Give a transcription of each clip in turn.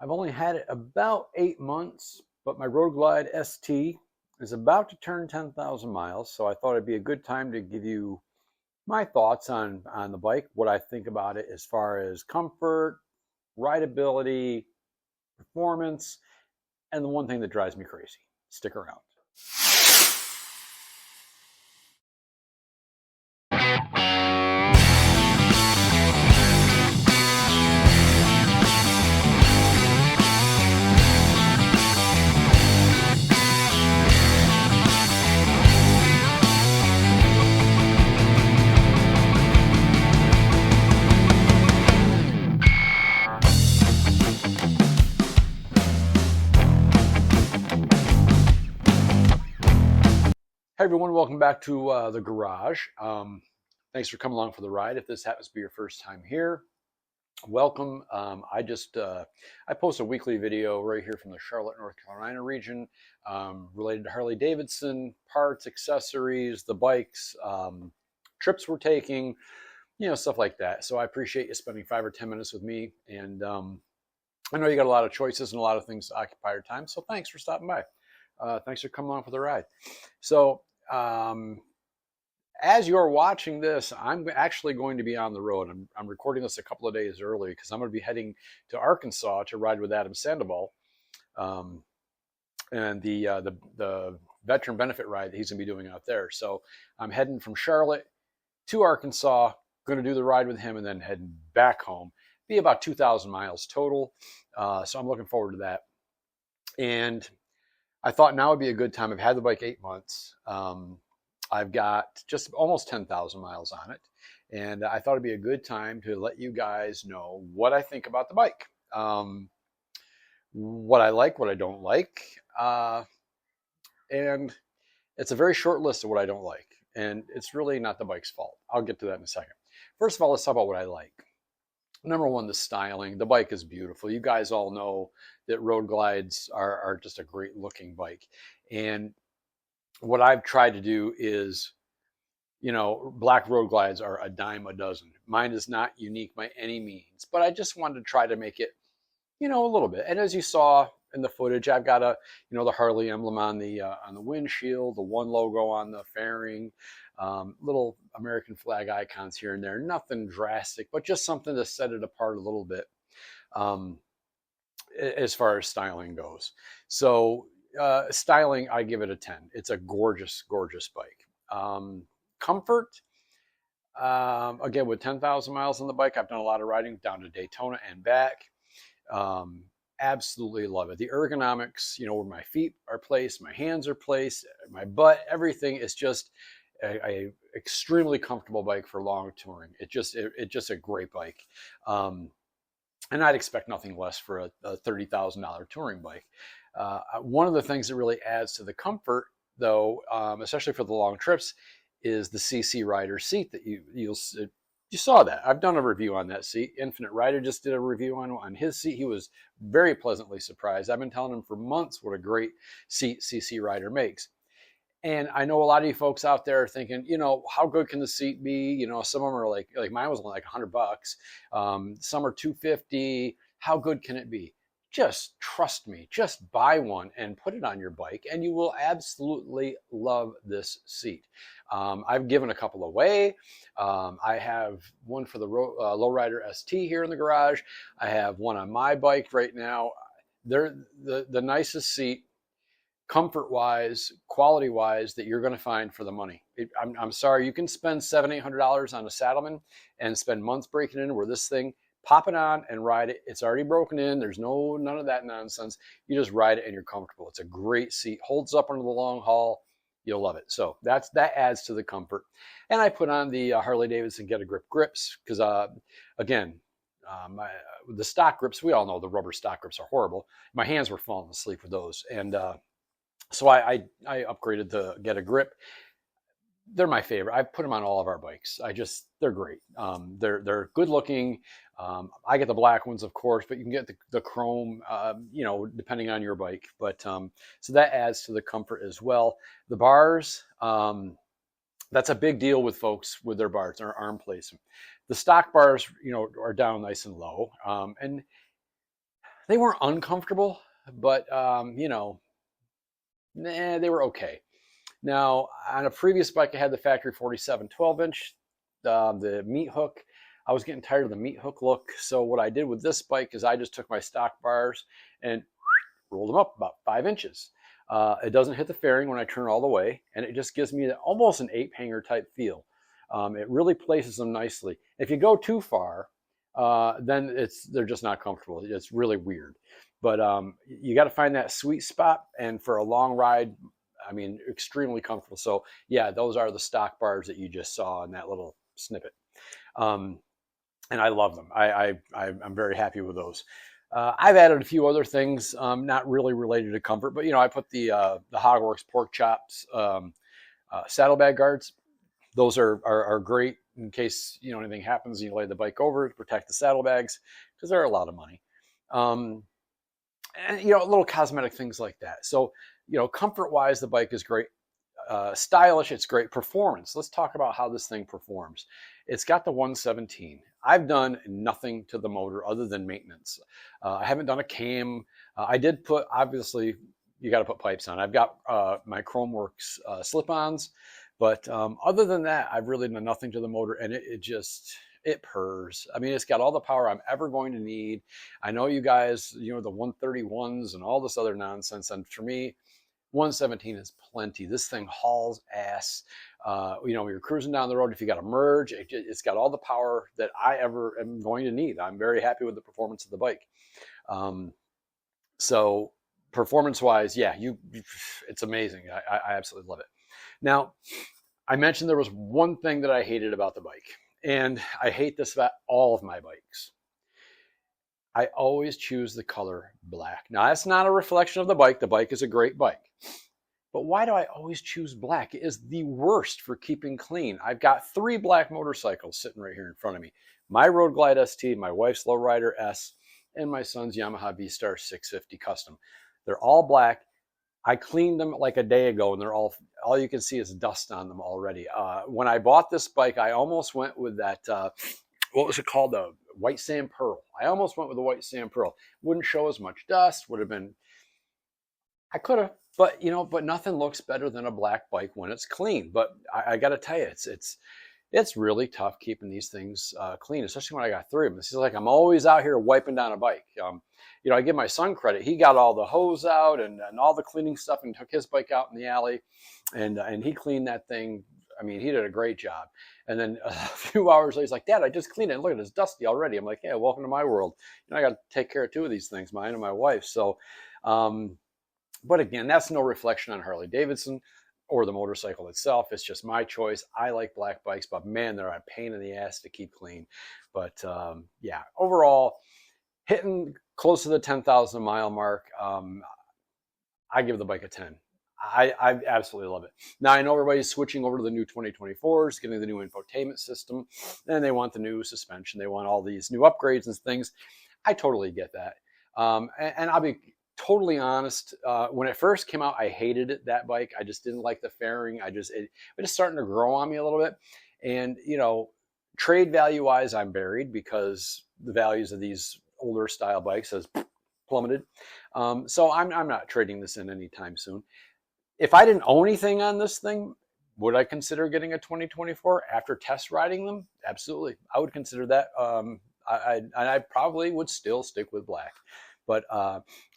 I've only had it about 8 months, but my Road Glide ST is about to turn 10,000 miles. So I thought it'd be a good time to give you my thoughts on the bike, what I think about it as far as comfort, rideability, performance, and the one thing that drives me crazy. Stick around. Hey everyone, welcome back to the garage. Thanks for coming along for the ride. If this happens to be your first time here, welcome. I post a weekly video right here from the Charlotte, North Carolina region related to Harley Davidson, parts, accessories, the bikes, trips we're taking, stuff like that. So I appreciate you spending 5 or 10 minutes with me. And I know you got a lot of choices and a lot of things to occupy your time. So thanks for stopping by. Thanks for coming along for the ride. So as you're watching this, I'm actually going to be on the road. I'm recording this a couple of days early because I'm going to be heading to Arkansas to ride with Adam Sandoval, and the veteran benefit ride that he's going to be doing out there. So I'm heading from Charlotte to Arkansas, going to do the ride with him, and then heading back home. Be about 2,000 miles total. So I'm looking forward to that. And I thought now would be a good time. I've had the bike 8 months. I've got just almost 10,000 miles on it. And I thought it'd be a good time to let you guys know what I think about the bike. What I like, what I don't like. And it's a very short list of what I don't like. And it's really not the bike's fault. I'll get to that in a second. First of all, let's talk about what I like. Number one, the styling. The bike is beautiful. You guys all know that Road Glides are just a great looking bike. And what I've tried to do is, black Road Glides are a dime a dozen. Mine is not unique by any means, but I just wanted to try to make it, a little bit. And as you saw in the footage, I've got the Harley emblem on the windshield, the one logo on the fairing, little American flag icons here and there. Nothing drastic, but just something to set it apart a little bit as far as styling goes. So styling, I give it a 10. It's a gorgeous, gorgeous bike. Comfort, again, with 10,000 miles on the bike, I've done a lot of riding down to Daytona and back. Absolutely love it. The ergonomics, where my feet are placed, my hands are placed, my butt, everything is just a extremely comfortable bike for long touring. It's just a great bike. And I'd expect nothing less for a $30,000 touring bike. One of the things that really adds to the comfort, though, especially for the long trips, is the CC Rider seat that you saw that. I've done a review on that seat. Infinite Rider just did a review on his seat. He was very pleasantly surprised. I've been telling him for months what a great seat CC Rider makes. And I know a lot of you folks out there are thinking, how good can the seat be? Some of them are like mine was only like $100. Some are $250. How good can it be? Just trust me. Just buy one and put it on your bike, and you will absolutely love this seat. I've given a couple away. I have one for the Lowrider ST here in the garage. I have one on my bike right now. They're the nicest seat, comfort-wise, quality-wise, that you're going to find for the money. I'm sorry, you can spend $700-800 on a Saddlemen and spend months breaking in, where this thing, pop it on and ride it. It's already broken in. There's none of that nonsense. You just ride it and you're comfortable. It's a great seat. Holds up under the long haul. You'll love it. So that adds to the comfort. And I put on the Harley Davidson Get a Grip grips because, again, the stock grips, we all know the rubber stock grips are horrible. My hands were falling asleep with those. And so I upgraded to Get a Grip. They're my favorite. I put them on all of our bikes. They're great. They're good looking. I get the black ones, of course, but you can get the chrome, depending on your bike. But so that adds to the comfort as well. The bars, that's a big deal with folks with their bars, their arm placement. The stock bars, are down nice and low. And They weren't uncomfortable, but they were okay. Now, on a previous bike, I had the factory 47 12-inch, the meat hook. I was getting tired of the meat hook look. So what I did with this bike is I just took my stock bars and rolled them up about 5 inches. It doesn't hit the fairing when I turn all the way, and it just gives me almost an ape hanger type feel. It really places them nicely. If you go too far, then they're just not comfortable. It's really weird. But you got to find that sweet spot, and for a long ride, I mean, extremely comfortable. So yeah, those are the stock bars that you just saw in that little snippet. And I love them. I'm very happy with those. I've added a few other things, not really related to comfort, but I put the Hogworks pork chops saddlebag guards. Those are great in case anything happens and you lay the bike over to protect the saddlebags, because they're a lot of money. And little cosmetic things like that. So comfort wise, the bike is great. Stylish, it's great. Performance, let's talk about how this thing performs. It's got the 117. I've done nothing to the motor other than maintenance. I haven't done a cam. I did put, obviously you got to put pipes on. I've got my Chromeworks slip-ons, but other than that, I've really done nothing to the motor, and it purrs. I mean, it's got all the power I'm ever going to need. I know you guys, the 131s and all this other nonsense, and for me, 117 is plenty. This thing hauls ass. When you're cruising down the road, if you got to merge, it's got all the power that I ever am going to need. I'm very happy with the performance of the bike. So performance-wise, yeah, it's amazing. I absolutely love it. Now, I mentioned there was one thing that I hated about the bike, and I hate this about all of my bikes. I always choose the color black. Now, that's not a reflection of the bike. The bike is a great bike. But why do I always choose black? It is the worst for keeping clean. I've got 3 black motorcycles sitting right here in front of me. My Road Glide ST, my wife's Lowrider S, and my son's Yamaha V-Star 650 Custom. They're all black. I cleaned them like a day ago, and they're all you can see is dust on them already. When I bought this bike, I almost went with that, what was it called? The White Sand Pearl. I almost went with the White Sand Pearl. Wouldn't show as much dust, would have been, I could have, but but nothing looks better than a black bike when it's clean. But I got to tell you, it's really tough keeping these things clean, especially when I got 3 of them. It's like I'm always out here wiping down a bike. I give my son credit. He got all the hose out and all the cleaning stuff and took his bike out in the alley, and he cleaned that thing. I mean, he did a great job. And then a few hours later, he's like, Dad, I just cleaned it. Look at it, it's dusty already. I'm like, yeah, welcome to my world. I got to take care of 2 of these things, mine and my wife. So, but again, that's no reflection on Harley Davidson or the motorcycle itself. It's just my choice. I like black bikes, but man, they're a pain in the ass to keep clean. But yeah, overall, hitting close to the 10,000 mile mark, I give the bike a 10. I absolutely love it. Now, I know everybody's switching over to the new 2024s, getting the new infotainment system, and they want the new suspension. They want all these new upgrades and things. I totally get that. And I'll be totally honest. When it first came out, I hated it, that bike. I just didn't like the fairing. It was just starting to grow on me a little bit. And, trade value wise, I'm buried because the values of these older style bikes has plummeted. So I'm not trading this in anytime soon. If I didn't own anything on this thing, would I consider getting a 2024 after test riding them? Absolutely. I would consider that. I probably would still stick with black. But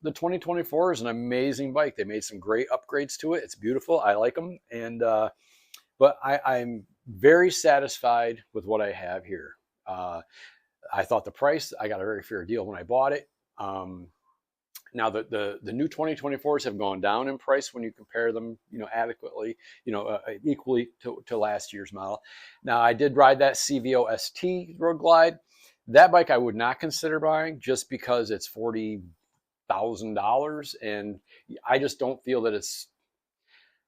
the 2024 is an amazing bike. They made some great upgrades to it. It's beautiful. I like them. And but I'm very satisfied with what I have here. I thought the price, I got a very fair deal when I bought it. Now the new 2024s have gone down in price when you compare them, adequately, equally to last year's model. Now I did ride that CVO ST Road Glide. That bike I would not consider buying just because it's $40,000, and I just don't feel that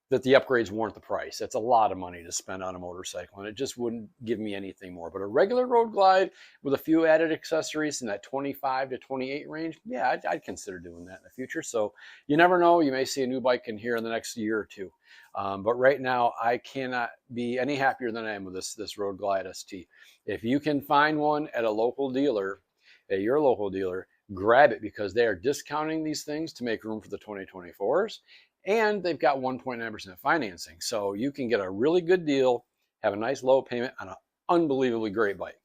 that the upgrades warrant the price. That's a lot of money to spend on a motorcycle, and it just wouldn't give me anything more. But a regular Road Glide with a few added accessories in that 25 to 28 range, yeah, I'd consider doing that in the future. So you never know. You may see a new bike in here in the next year or 2. But right now, I cannot be any happier than I am with this Road Glide ST. If you can find one at a local dealer, at your local dealer, grab it because they are discounting these things to make room for the 2024s. And they've got 1.9% financing. So you can get a really good deal, have a nice low payment on an unbelievably great bike.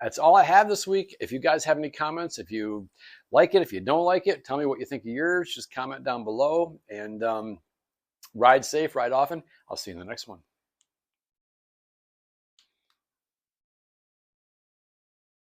That's all I have this week. If you guys have any comments, if you like it, if you don't like it, tell me what you think of yours. Just comment down below, and ride safe, ride often. I'll see you in the next one.